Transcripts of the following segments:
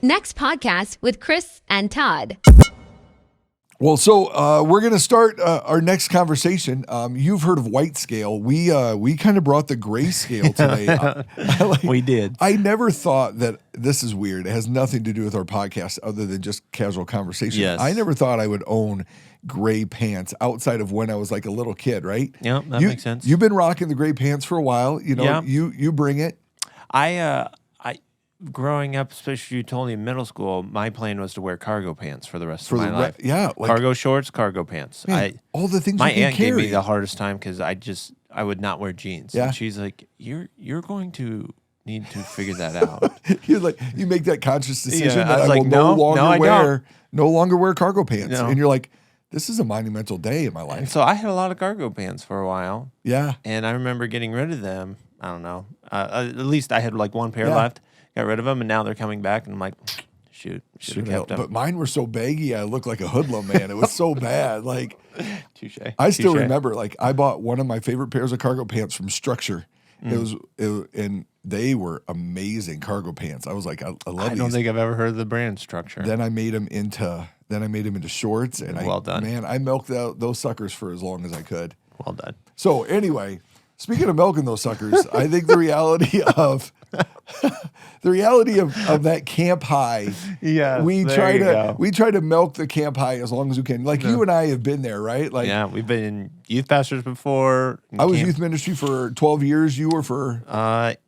Next podcast with Chris and Todd. Well, so we're going to start our next conversation. You've heard of white scale. We kind of brought the gray scale today. We did. I never thought that this is weird. It has nothing to do with our podcast other than just casual conversation. Yes. I never thought I would own gray pants outside of when I was like a little kid, right? Yeah, that makes sense. You've been rocking the gray pants for a while. You know, Yeah. you bring it. I growing up, especially you told me in middle school, my plan was to wear cargo pants for the rest of my life. Yeah, like, Cargo shorts, cargo pants. man, all the things my you can aunt gave carry. me the hardest time because I would not wear jeans. Yeah. And she's like, you're going to need to figure that out. You're like, you make that conscious decision Yeah, that I was I like, will no, no longer wear cargo pants. No. And you're like, this is a monumental day in my And life. so I had a lot of cargo pants for a while, Yeah. and I remember getting rid of them. I don't know. At least I had like one pair Yeah. left. Got rid of them, and now they're coming back, and I'm like, should have kept them. But mine were so baggy, I looked like a hoodlum, man. It was so bad. Like, Touche. I still Touche. remember, like, I bought one of my favorite pairs of cargo pants from Structure. And they were amazing cargo pants. I was like, I love these. I don't think I've ever heard of the brand Structure. Then I made them into shorts, and Well done. Man, I milked those suckers for as long as I could. Well done. So anyway, speaking of milking those suckers, I think the reality of that camp high. Yeah, we try to milk the camp high as long as we can. Like you and I have been there, right? Like Yeah, we've been youth pastors before. I was youth ministry for 12 years. You were for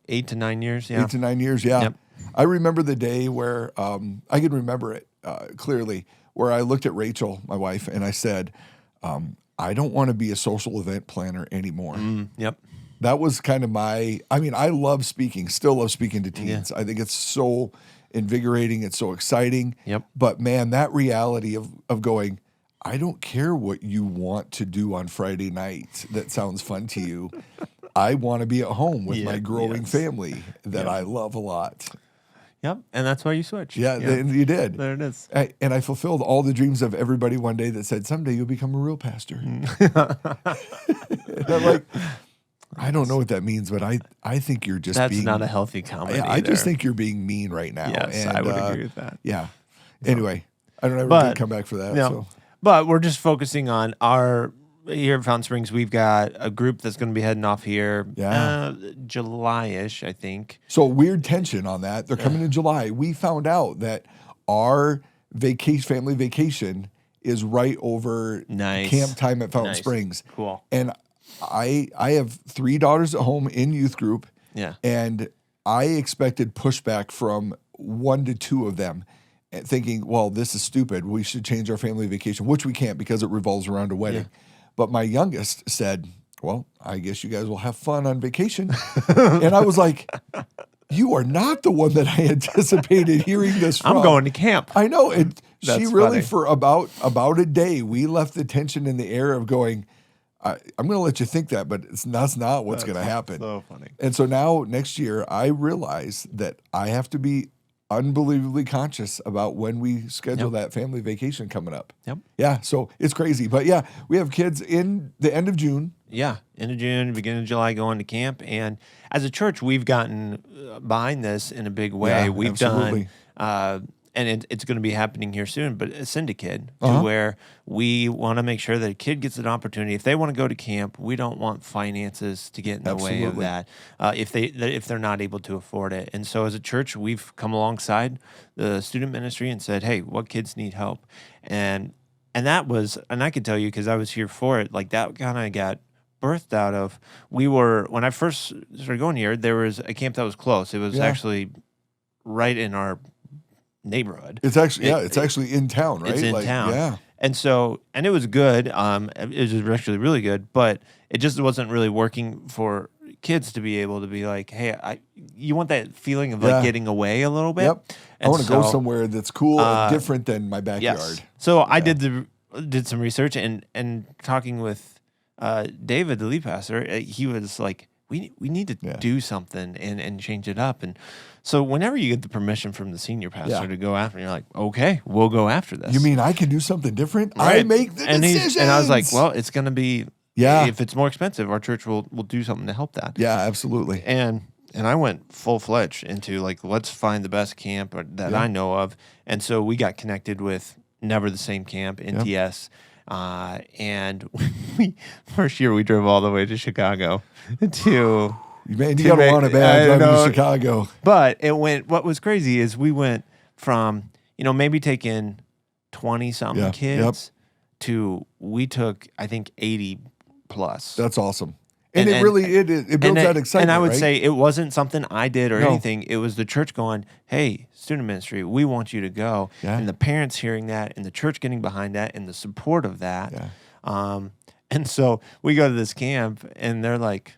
8 to 9 years. Yeah. 8 to 9 years. Yeah. Yep. I remember the day where I can remember it clearly, where I looked at Rachel, my wife, and I said, I don't want to be a social event planner anymore. Yep. That was kind of I love speaking, still love speaking to teens. I think it's so invigorating. It's so exciting. Yep. But man, that reality of going, I don't care what you want to do on Friday night that sounds fun to you. I want to be at home with my growing family that I love a lot. Yep. And that's why you switched. Yeah, you did. There it is. And I fulfilled all the dreams of everybody one day that said, someday you'll become a real pastor. And I'm like, I don't know what that means, but I think you're just That's not a healthy comedy. I just think you're being mean right now. Yes, and, I would agree with that. Yeah. Anyway, I don't ever come back for that. No. So. But we're just focusing on here at Fountain Springs, we've got a group that's going to be heading off here July-ish, I think. So weird tension on that. They're coming in July. We found out that our family vacation is right over camp time at Fountain Springs. Cool. And I have 3 daughters at home in youth group. Yeah. And I expected pushback from 1 to 2 of them, thinking, well, this is stupid. We should change our family vacation, which we can't because it revolves around a wedding. Yeah. But my youngest said, well, I guess you guys will have fun on vacation. And I was like, you are not the one that I anticipated hearing this from. I'm going to camp. I know. And she really, funny. for about a day, we left the tension in the air of going, I'm going to let you think that, but that's not what's going to happen. So funny. And so now next year, I realize that I have to be unbelievably conscious about when we schedule that family vacation coming up. Yep. Yeah. So it's crazy. But yeah, we have kids in the end of June. Yeah. End of June, beginning of July, going to camp. And as a church, we've gotten behind this in a big way. Yeah, we've absolutely. done, and it's going to be happening here soon, but a syndicate to where we want to make sure that a kid gets an opportunity. If they want to go to camp, we don't want finances to get in the way of that if they're not able to afford it. And so as a church, we've come alongside the student ministry and said, hey, what kids need help? And that was, and I could tell you because I was here for it, like that kind of got birthed out of, when I first started going here, there was a camp that was close. It was actually right in our neighborhood. It's actually it's actually in town, right? It's in town. Yeah. And so, and it was good. It was actually really good, but it just wasn't really working for kids to be able to be like, hey, you want that feeling of like getting away a little bit. Yep. And I want to go somewhere that's cool and different than my backyard. Yes. So I did some research and talking with David, the lead pastor. He was like, we need to do something and change it up. And so whenever you get the permission from the senior pastor to go after, you're like, okay, we'll go after this. You mean I can do something different? Right. I make the decisions. And I was like, well, it's going to be, Yeah. if it's more expensive, our church will do something to help that. Yeah, absolutely. And And I went full-fledged into, like, let's find the best camp that I know of. And so we got connected with Never the Same Camp, NTS. And first year we drove all the way to Chicago to... Man, you got to want it bad driving to Chicago. But what was crazy is we went from, maybe taking 20-something kids to, we took, I think, 80 plus. That's awesome. And it builds that excitement. And I would say it wasn't something I did or anything. It was the church going, hey, student ministry, we want you to go. Yeah. And the parents hearing that and the church getting behind that and the support of that. Yeah. And so we go to this camp and they're like,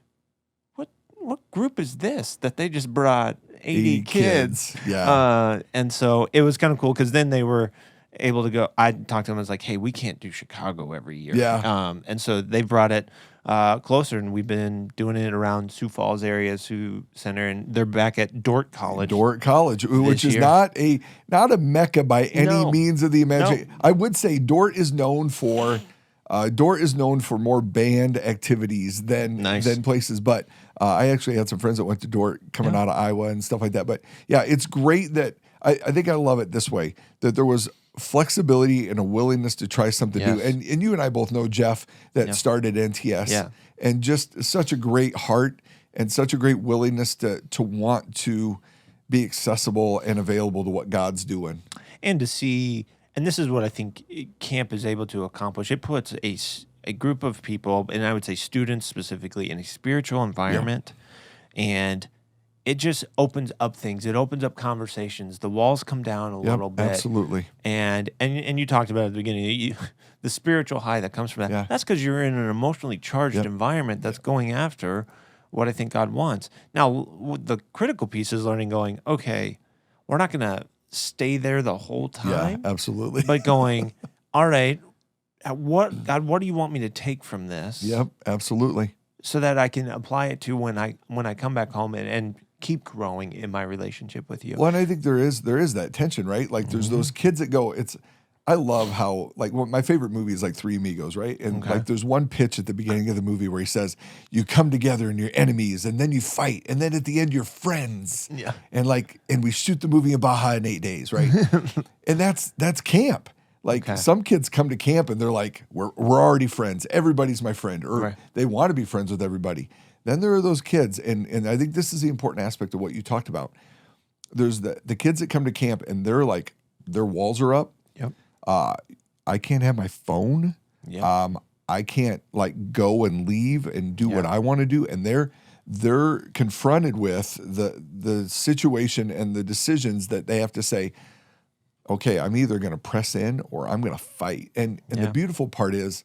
what group is this that they just brought 80 kids? Yeah. And so it was kind of cool because then they were able to go. I talked to them. I was like, hey, we can't do Chicago every year. Yeah. And so they brought it closer, and we've been doing it around Sioux Falls area, Sioux Center, and they're back at Dordt College. Dordt College, which is not a mecca by any means of the imagination. No. I would say Dordt is known for more band activities than places, but I actually had some friends that went to Dordt coming out of Iowa and stuff like that. But yeah, it's great that I think I love it this way, that there was flexibility and a willingness to try something new. And you and I both know Jeff that started NTS and just such a great heart and such a great willingness to want to be accessible and available to what God's doing. And to see, and this is what I think camp is able to accomplish. It puts a group of people, and I would say students specifically, in a spiritual environment, and it just opens up things. It opens up conversations. The walls come down a little bit. Absolutely. And you talked about at the beginning, the spiritual high that comes from that. Yeah. That's because you're in an emotionally charged environment that's going after what I think God wants. Now, the critical piece is going, okay, we're not going to stay there the whole time. Yeah, absolutely. But going, all right, God, what do you want me to take from this? Yep, absolutely. So that I can apply it to when I come back home and keep growing in my relationship with you. Well, and I think there is that tension, right? Like there's those kids that go, I love how, my favorite movie is like Three Amigos, right? And there's one pitch at the beginning of the movie where he says, you come together and you're enemies, and then you fight, and then at the end you're friends. Yeah. And we shoot the movie in Baja in 8 days, right? And that's camp. Some kids come to camp and they're like, we're already friends. Everybody's my friend, or they want to be friends with everybody. Then there are those kids, and I think this is the important aspect of what you talked about. There's the kids that come to camp and they're like, their walls are up. Yep. I can't have my phone. Yep. I can't go and leave and do what I want to do. And they're confronted with the situation and the decisions that they have to say, okay, I'm either going to press in or I'm going to fight. And the beautiful part is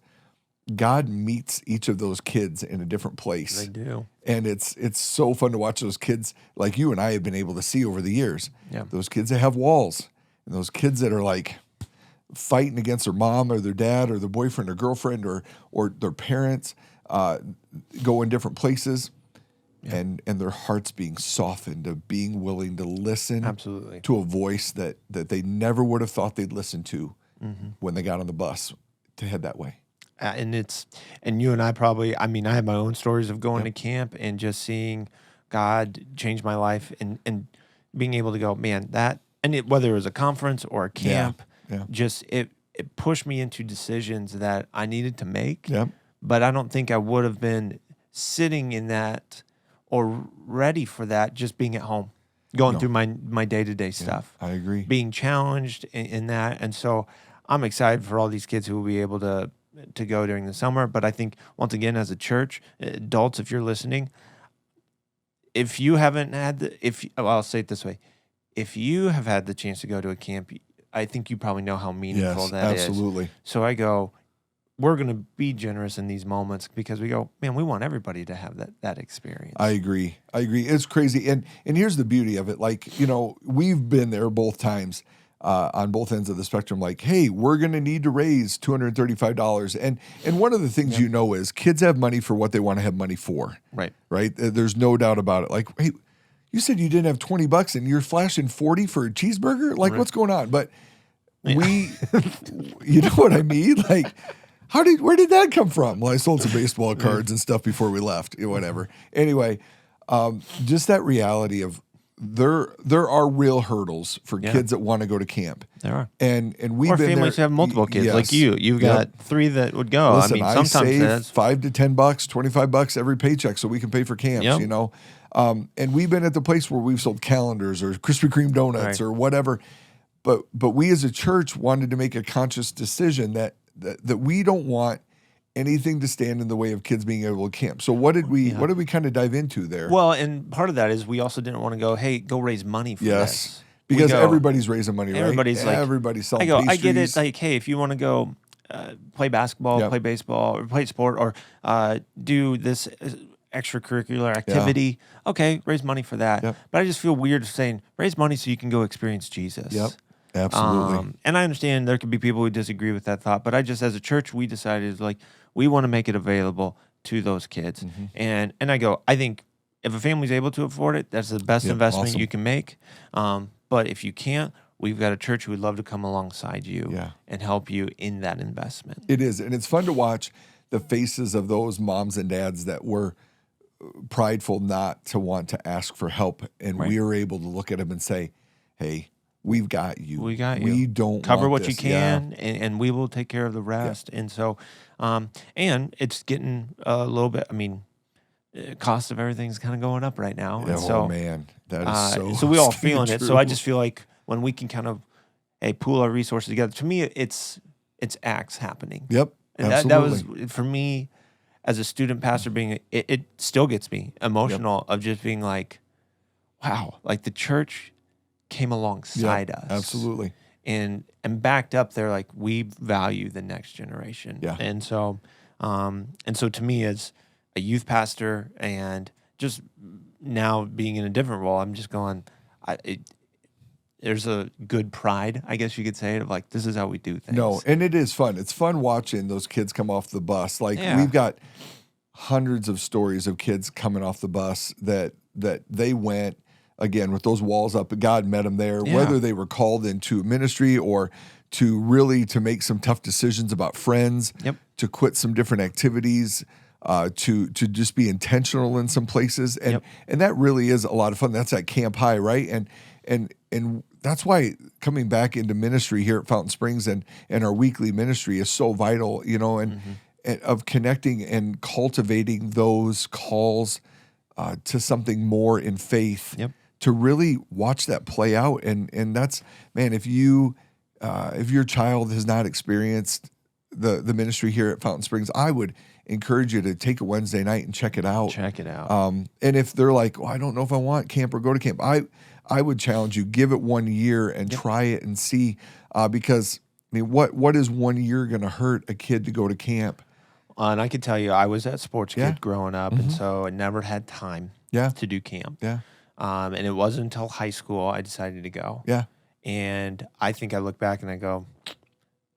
God meets each of those kids in a different place. They do. And it's so fun to watch those kids like you and I have been able to see over the years. Yeah. Those kids that have walls, and those kids that are fighting against their mom or their dad or their boyfriend or girlfriend or their parents, go in different places. Yeah. And their hearts being softened, of being willing to listen to a voice that they never would have thought they'd listen to when they got on the bus to head that way. And you and I probably, I have my own stories of going to camp and just seeing God change my life and being able to go, man, whether it was a conference or a camp, just it pushed me into decisions that I needed to make. Yeah. But I don't think I would have been sitting in that or ready for that just being at home, going through my day-to-day stuff. I agree. Being challenged in that. And so I'm excited for all these kids who will be able to go during the summer. But I think, once again, as a church, adults, if you're listening, if you haven't had I'll say it this way. If you have had the chance to go to a camp, I think you probably know how meaningful that is. Absolutely. So I go, we're going to be generous in these moments because we go, man, we want everybody to have that experience. I agree. It's crazy. And here's the beauty of it. We've been there both times on both ends of the spectrum. Hey, we're going to need to raise $235. And one of the things is kids have money for what they want to have money for. Right. Right? There's no doubt about it. Hey, you said you didn't have $20 and you're flashing 40 for a cheeseburger? What's going on? But you know what I mean? Where did that come from? Well, I sold some baseball cards and stuff before we left, whatever. Anyway, Just that reality of there are real hurdles for Yeah. kids that want to go to camp. There are. And we've Or been families who there. have multiple kids, Yes. like you. You've got 3 that would go. Listen, I mean, I sometimes save that's $5 to $10, $25 every paycheck so we can pay for camps. Yep. You know, and we've been at the place where we've sold calendars or Krispy Kreme donuts Right. or whatever. But we as a church wanted to make a conscious decision that we don't want anything to stand in the way of kids being able to camp. So what did we kind of dive into there? Well, and part of that is we also didn't want to go, hey, go raise money for this. We Because go, everybody's raising money, right? everybody's like, everybody's selling I pastries. get it. Like, hey, if you want to go play basketball, Yep. play baseball, or play sport, or do this extracurricular activity, okay, raise money for that. Yep. But I just feel weird saying raise money so you can go experience Jesus. Yep. Absolutely. And I understand there could be people who disagree with that thought, but I just, as a church, we decided like we want to make it available to those kids. Mm-hmm. And I go, I think if a family's able to afford it, that's the best Yep, investment awesome. you can make. But if you can't, we've got a church who would love to come alongside you Yeah. and help you in that investment. It is. And it's fun to watch the faces of those moms and dads that were prideful not to want to ask for help. And Right. we were able to look at them and say, hey, we've got you. We got you. We don't Cover want what you this. Yeah. can, and we will take care of the rest. And so, and it's getting a little bit. I mean, cost of everything's kind of going up right now. Yeah, And so, oh man, that is so. so we all stinking feeling it. true. So I just feel like when we can kind of pool our resources together. To me, it's acts happening. Yep. And Absolutely. that was for me as a student pastor. Being it still gets me emotional of just being like, wow, like the church came alongside us. Absolutely. And backed up, they're like, we value the next generation. Yeah. And so to me, as a youth pastor and just now being in a different role, I'm just going, there's a good pride, I guess you could say, of like, this is how we do things. No, and it is fun. It's fun watching those kids come off the bus. Like Yeah. we've got hundreds of stories of kids coming off the bus that they went again with those walls up. God met them there, Yeah. whether they were called into ministry or to make some tough decisions about friends, Yep. to quit some different activities, to just be intentional in some places, and that really is a lot of fun. That's at Camp High, right? And that's why coming back into ministry here at Fountain Springs and our weekly ministry is so vital, you know, and of connecting and cultivating those calls to something more in faith. Yep. To really watch that play out, and that's, man, if your child has not experienced the ministry here at Fountain Springs, I would encourage you to take a Wednesday night and check it out. Check it out. And if they're like, well, I don't know if I want camp or go to camp, I would challenge you, give it 1 year and try it and see, because I mean, what is 1 year going to hurt a kid to go to camp? And I can tell you, I was that sports Yeah. kid growing up, and so I never had time Yeah. to do camp. Yeah. And it wasn't until high school I decided to go. Yeah. And I think I look back and I go,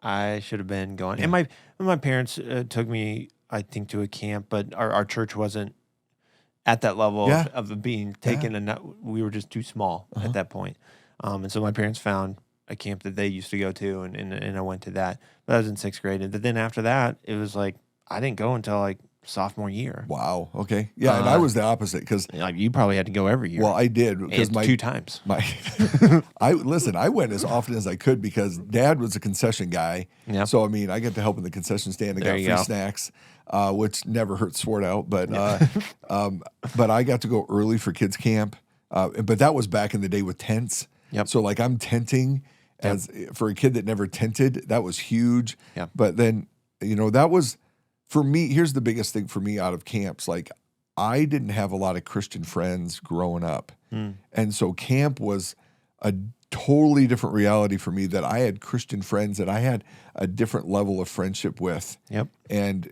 I should have been going. And my parents took me, I think, to a camp, but our church wasn't at that level Yeah. of being taken, and we were just too small at that point. And so my parents found a camp that they used to go to, and I went to that. But I was in 6th grade. And then after that, it was like I didn't go until like sophomore year. Wow. Okay. Yeah. And I was the opposite because, Like, you probably had to go every year. well, I did because And 2 times. I went as often as I could because Dad was a concession guy. Yep. So I mean, I get to help in the concession stand. I There got you free go. snacks, which never hurts Sword out. But but I got to go early for kids camp. But that was back in the day with tents. Yep. So like I'm tenting as for a kid that never tented. That was huge. Yep. But then that was for me. Here's the biggest thing for me out of camps. Like I didn't have a lot of Christian friends growing up. And so camp was a totally different reality for me, that I had Christian friends that I had a different level of friendship with. Yep. And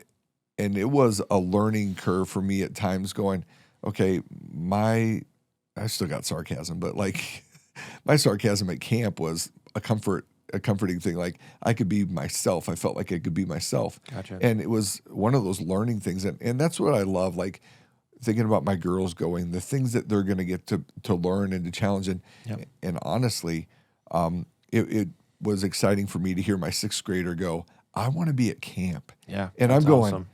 it was a learning curve for me at times going, okay, I still got sarcasm, but like my sarcasm at camp was a comforting thing. Like I could be myself. I felt like I could be myself. Gotcha. And it was one of those learning things. And that's what I love. Like thinking about my girls going, the things that they're going to get to learn and to challenge. And honestly, it was exciting for me to hear my 6th grader go, I want to be at camp. Yeah. And I'm that's going, awesome.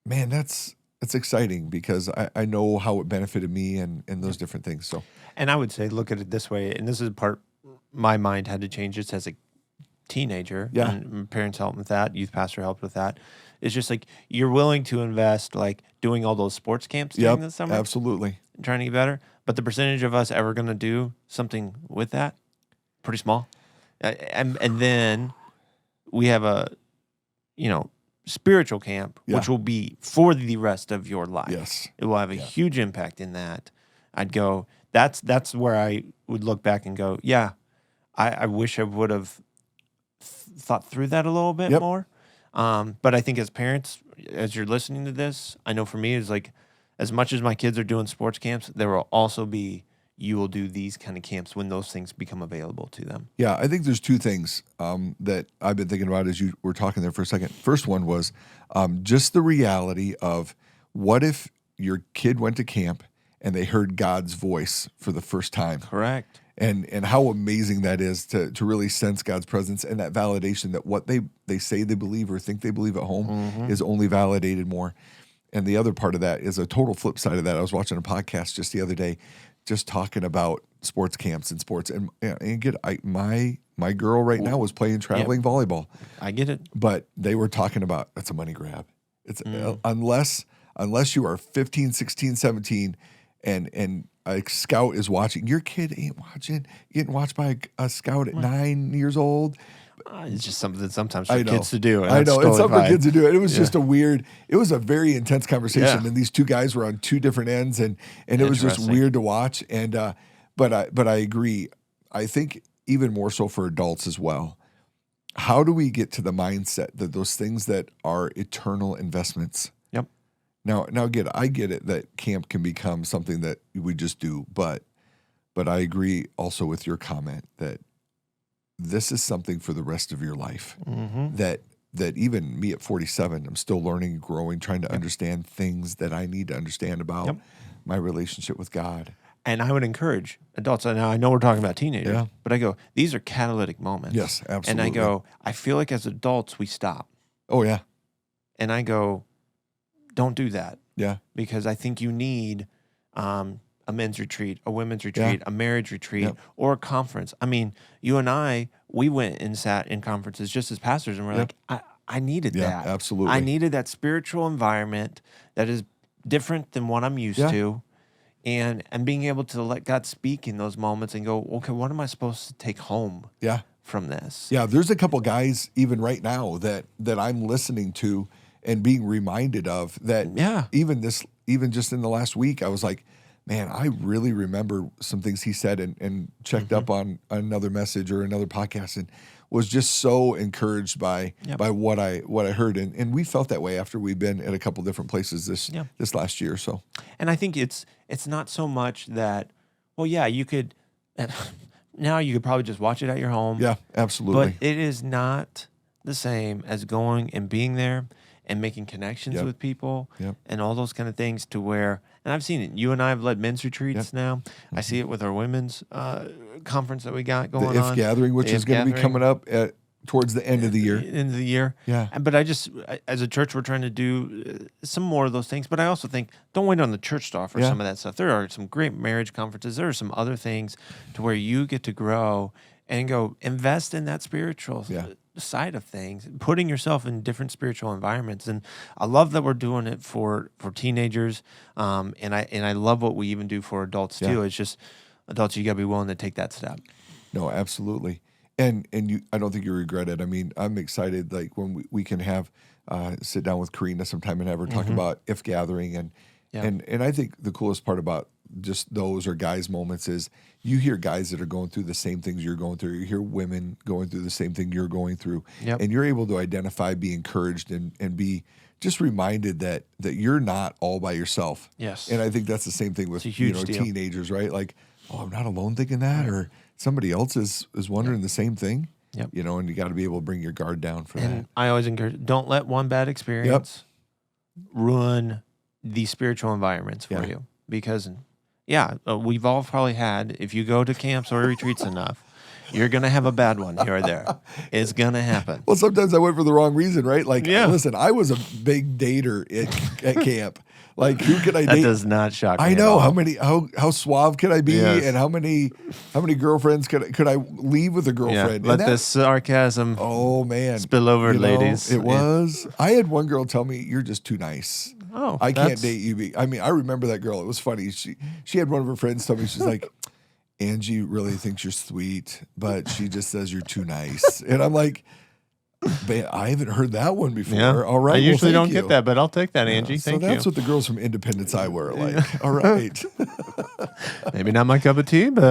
man, that's it's exciting because I know how it benefited me and those different things. So, and I would say, look at it this way, and this is part my mind had to change just as a teenager. Yeah. And parents helped with that. Youth pastor helped with that. It's just like you're willing to invest, like doing all those sports camps during the summer, absolutely, trying to get better. But the percentage of us ever going to do something with that, pretty small. And then we have a, spiritual camp, which will be for the rest of your life. Yes. It will have a huge impact in that. I'd go, that's where I would look back and go, yeah, I wish I would have thought through that a little bit more. But I think as parents, as you're listening to this, I know for me, it's like, as much as my kids are doing sports camps, there will also be, you will do these kind of camps when those things become available to them. Yeah, I think there's two things that I've been thinking about as you were talking there for a second. First one was just the reality of what if your kid went to camp and they heard God's voice for the first time. Correct. And how amazing that is to really sense God's presence and that validation that what they say they believe or think they believe at home is only validated more. And the other part of that is a total flip side of that. I was watching a podcast just the other day, just talking about sports camps and sports. And my girl right now was playing traveling volleyball. I get it. But they were talking about, that's a money grab. It's unless you are 15, 16, 17 and a scout is watching, your kid ain't watching, getting watched by a scout at 9 years old. It's just something that sometimes for kids to do. I know. It's something for kids to do. And it was just it was a very intense conversation. And these two guys were on two different ends and it was just weird to watch. And, but I agree. I think even more so for adults as well. How do we get to the mindset that those things that are eternal investments? Yep. Now I get it that camp can become something that we just do, but I agree also with your comment that this is something for the rest of your life. That even me at 47, I'm still learning, growing, trying to understand things that I need to understand about my relationship with God. And I would encourage adults. Now I know we're talking about teenagers, but I go, these are catalytic moments. Yes, absolutely. And I go, I feel like as adults we stop. Oh yeah. And I go, don't do that. Yeah. Because I think you need a men's retreat, a women's retreat, a marriage retreat, or a conference. I mean, you and I, we went and sat in conferences just as pastors, and we're like, I needed that. Absolutely. I needed that spiritual environment that is different than what I'm used to, and being able to let God speak in those moments and go, okay, what am I supposed to take home from this? Yeah, there's a couple guys even right now that I'm listening to and being reminded of that. Even just in the last week, I was like, man, I really remember some things he said and checked up on another message or another podcast and was just so encouraged by what I heard. And we felt that way after we've been at a couple different places this last year. So, and I think it's not so much that, well, yeah, you could, now you could probably just watch it at your home. Yeah, absolutely. But it is not the same as going and being there and making connections with people and all those kind of things to where, and I've seen it. You and I have led men's retreats now. I see it with our women's conference that we got going on. The If Gathering, which is going to be coming up towards the end of the year. End of the year. Yeah. But as a church, we're trying to do some more of those things. But I also think, don't wait on the church to offer some of that stuff. There are some great marriage conferences. There are some other things to where you get to grow and go invest in that spiritual side of things, putting yourself in different spiritual environments. And I love that we're doing it for teenagers. And I love what we even do for adults too. It's just adults, you got to be willing to take that step. No, absolutely. And I don't think you regret it. I mean, I'm excited like when we can have sit down with Karina sometime and have her talk about If Gathering and I think the coolest part about just those or guys moments is you hear guys that are going through the same things you're going through. You hear women going through the same thing you're going through. And you're able to identify, be encouraged, and be just reminded that you're not all by yourself. Yes. And I think that's the same thing with teenagers, right? Like, oh, I'm not alone thinking that, or somebody else is wondering the same thing. You know, and you got to be able to bring your guard down for that. I always encourage, don't let one bad experience ruin the spiritual environments for you. Because we've all probably had, if you go to camps or retreats enough, you're going to have a bad one here or there. It's going to happen. Well, sometimes I went for the wrong reason, right? Like, listen, I was a big dater at camp. Like, who can I That date? does not shock me. I at know all. how suave can I be, Yes. and how many girlfriends could I leave with a girlfriend? Let And that, this sarcasm oh man, spill over, you know, ladies. It was. I had one girl tell me, "You're just too nice. Oh, I can't that's- date you." I mean, I remember that girl. It was funny. She had one of her friends tell me, she's like, "Angie really thinks you're sweet, but she just says you're too nice." And I'm like, man, I haven't heard that one before. Yeah. All right. I usually well, don't thank you. get that, but I'll take that, Angie. So Thank that's you. what the girls from Independence I were like. All right. Maybe not my cup of tea, but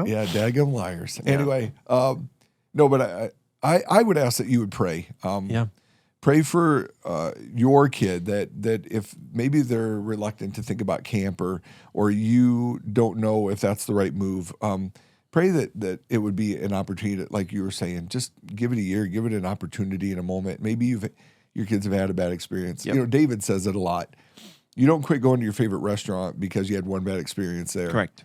Yeah, daggum liars. Anyway, no, but I would ask that you would pray. Yeah. Pray for your kid that if maybe they're reluctant to think about camp or you don't know if that's the right move. Pray that it would be an opportunity to, like you were saying, just give it a year, give it an opportunity in a moment. Maybe your kids have had a bad experience. Yep. You know, David says it a lot. You don't quit going to your favorite restaurant because you had one bad experience there. Correct.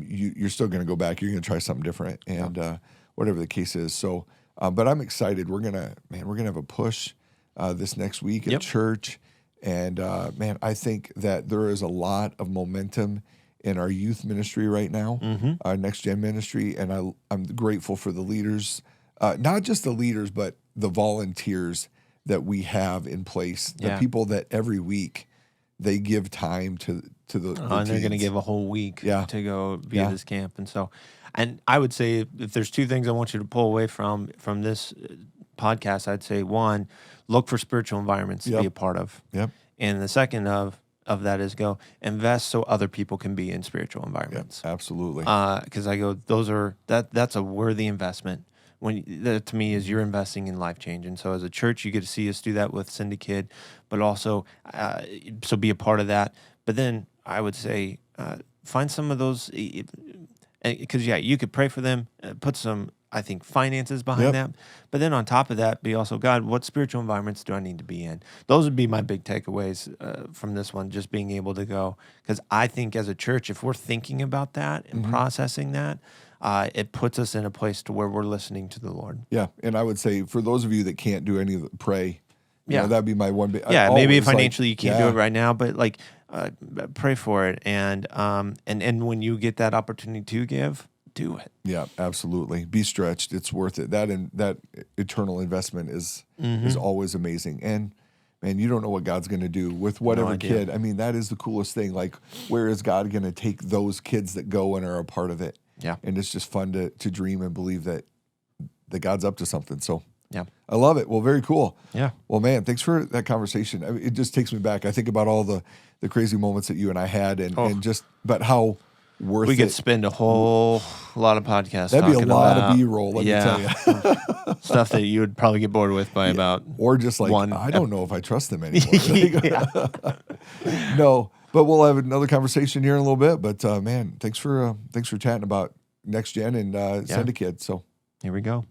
You're still going to go back. You're going to try something different, and whatever the case is. So, but I'm excited. We're gonna have a push this next week at church, and man, I think that there is a lot of momentum in our youth ministry right now, our next gen ministry, and I'm grateful for the leaders, not just the leaders, but the volunteers that we have in place, the people that every week they give time to the And they're going to give a whole week to go be at this camp. And so, and I would say if there's two things I want you to pull away from this podcast, I'd say one, look for spiritual environments to be a part of. Yep. And the second of that is go invest so other people can be in spiritual environments. Yep, absolutely. Because I go, that's a worthy investment. That to me is you're investing in life change, and so as a church, you get to see us do that with Cindy Kid, but also so be a part of that. But then I would say find some of those, because you could pray for them, put some finances behind that, but then on top of that, be also, God, what spiritual environments do I need to be in? Those would be my big takeaways from this one. Just being able to go, because I think as a church, if we're thinking about that and processing that. It puts us in a place to where we're listening to the Lord. Yeah, and I would say for those of you that can't do any of the pray, you know, that'd be my one. Maybe financially you can't do it right now, but like pray for it, and when you get that opportunity to give, do it. Yeah, absolutely. Be stretched. It's worth it. That eternal investment is always amazing. And man, you don't know what God's going to do with whatever kid. I mean, that is the coolest thing. Like, where is God going to take those kids that go and are a part of it? Yeah. And it's just fun to dream and believe that God's up to something. So yeah, I love it. Well, very cool. Yeah. Well, man, thanks for that conversation. I mean, it just takes me back. I think about all the crazy moments that you and I had and just, but how worth it. We could spend a whole lot of podcasts. That'd be a lot about, of B-roll, let me tell you. Stuff that you would probably get bored with by about or just like, one. I don't know if I trust them anymore. No. But we'll have another conversation here in a little bit. But man, thanks for chatting about Next Gen and Syndicate. So here we go.